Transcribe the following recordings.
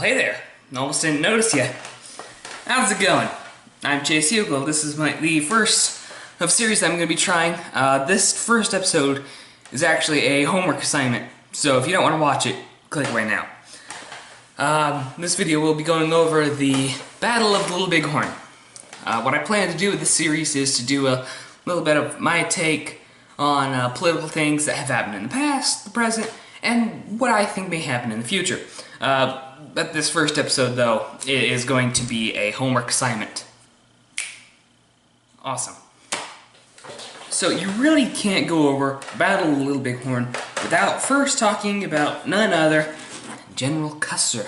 hey there. Almost didn't notice you. How's it going? I'm Chase Hugel. This is the first of series that I'm going to be trying. This first episode is actually a homework assignment, so if you don't want to watch it, click right now. This video will be going over the Battle of the Little Bighorn. What I plan to do with this series is to do a little bit of my take on political things that have happened in the past, the present, and what I think may happen in the future. But this first episode, though, is going to be a homework assignment. Awesome. So you really can't go over Battle of the Little Bighorn without first talking about none other than General Custer.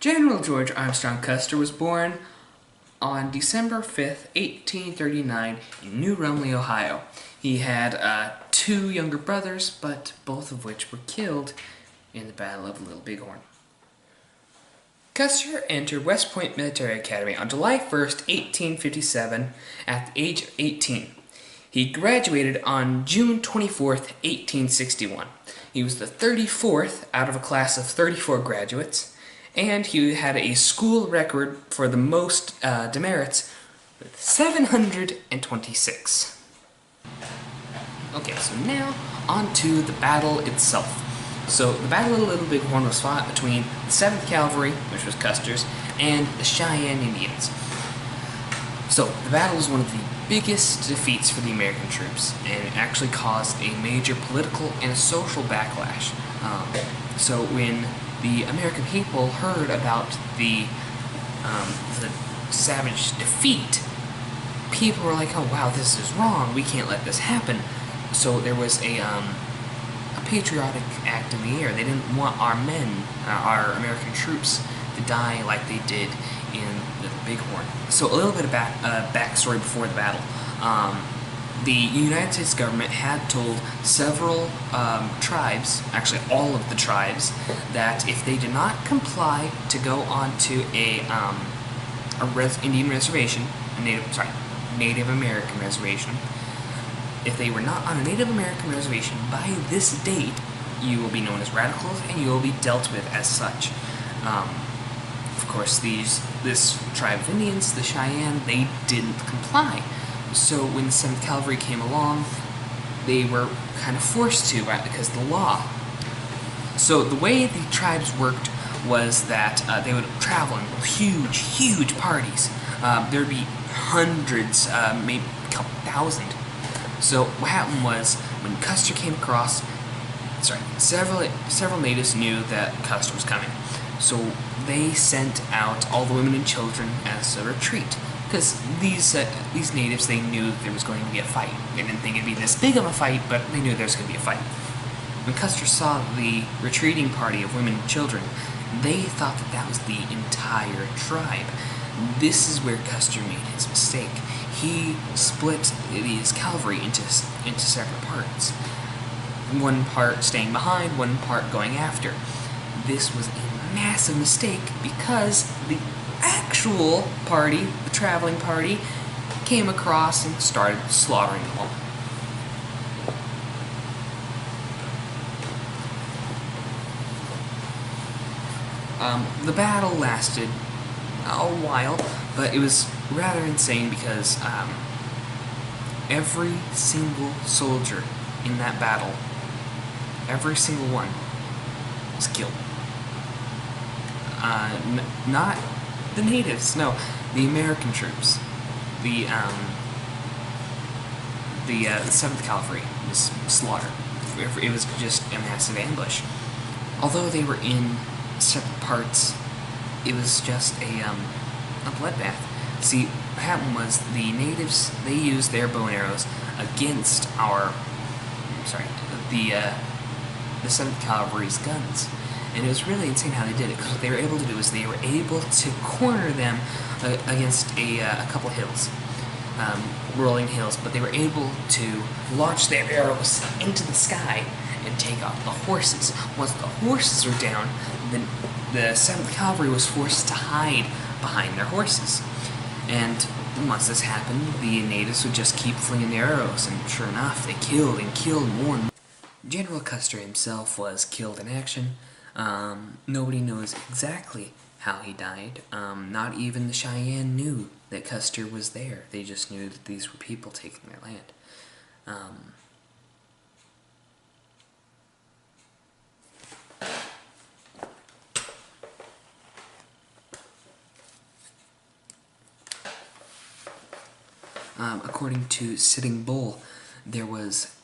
General George Armstrong Custer was born on December 5th, 1839 in New Rumley, Ohio. He had two younger brothers, but both of which were killed in the Battle of the Little Bighorn. Custer entered West Point Military Academy on July 1st, 1857 at the age of 18. He graduated on June 24th, 1861. He was the 34th out of a class of 34 graduates, and he had a school record for the most demerits with 726. Okay, so now on to the battle itself. So the Battle of the Little Bighorn was fought between the 7th Cavalry, which was Custer's, and the Cheyenne Indians. So the battle was one of the biggest defeats for the American troops, and it actually caused a major political and social backlash. So when the American people heard about the savage defeat, people were like, oh wow, this is wrong, we can't let this happen. So there was a patriotic act in the air. They didn't want our men, our American troops, to die like they did in the Bighorn. So a little bit of backstory before the battle. The United States government had told several tribes, actually all of the tribes, that if they did not comply to go onto a Indian reservation, Native American reservation, if they were not on a Native American reservation by this date, you will be known as radicals and you will be dealt with as such. Of course, this tribe of Indians, the Cheyenne, they didn't comply. So when the 7th Cavalry came along, they were kind of forced to, right, because of the law. So the way the tribes worked was that they would travel in huge parties. There would be hundreds, maybe a couple thousand. So what happened was, when Custer came across, several natives knew that Custer was coming. So they sent out all the women and children as a retreat. Because these natives, they knew there was going to be a fight. They didn't think it'd be this big of a fight, but they knew there was going to be a fight. When Custer saw the retreating party of women and children, they thought that that was the entire tribe. This is where Custer made his mistake. He split his cavalry into separate parts. One part staying behind, one part going after. This was a massive mistake because the actual party, the traveling party, came across and started slaughtering them all. The battle lasted a while, but it was rather insane because every single soldier in that battle, every single one, was killed. Not the natives, no, the American troops. The 7th Cavalry was slaughtered. It was just a massive ambush. Although they were in separate parts, it was just a bloodbath. See, what happened was the natives, they used their bow and arrows against the 7th Cavalry's guns. And it was really insane how they did it, because what they were able to do is they were able to corner them against a couple hills, rolling hills, but they were able to launch their arrows into the sky and take out the horses. Once the horses were down, then the 7th Cavalry was forced to hide behind their horses. And once this happened, the natives would just keep flinging their arrows, and sure enough, they killed and killed more. General Custer himself was killed in action. Nobody knows exactly how he died. Not even the Cheyenne knew that Custer was there. They just knew that these were people taking their land. According to Sitting Bull, there was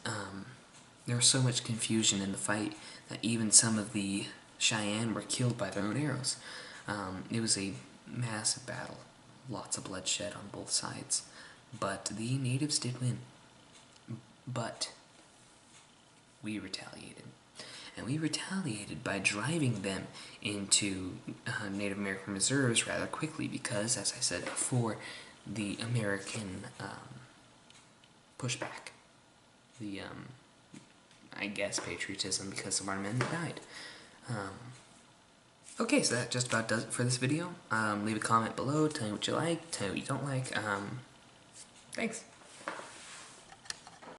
so much confusion in the fight that even some of the Cheyenne were killed by their own arrows. It was a massive battle, lots of bloodshed on both sides, but the natives did win. But we retaliated. And we retaliated by driving them into Native American reserves rather quickly because, as I said before, the American pushback, the, I guess, patriotism because of our men that died. Okay, so that just about does it for this video. Leave a comment below, tell me what you like, tell me what you don't like. Thanks.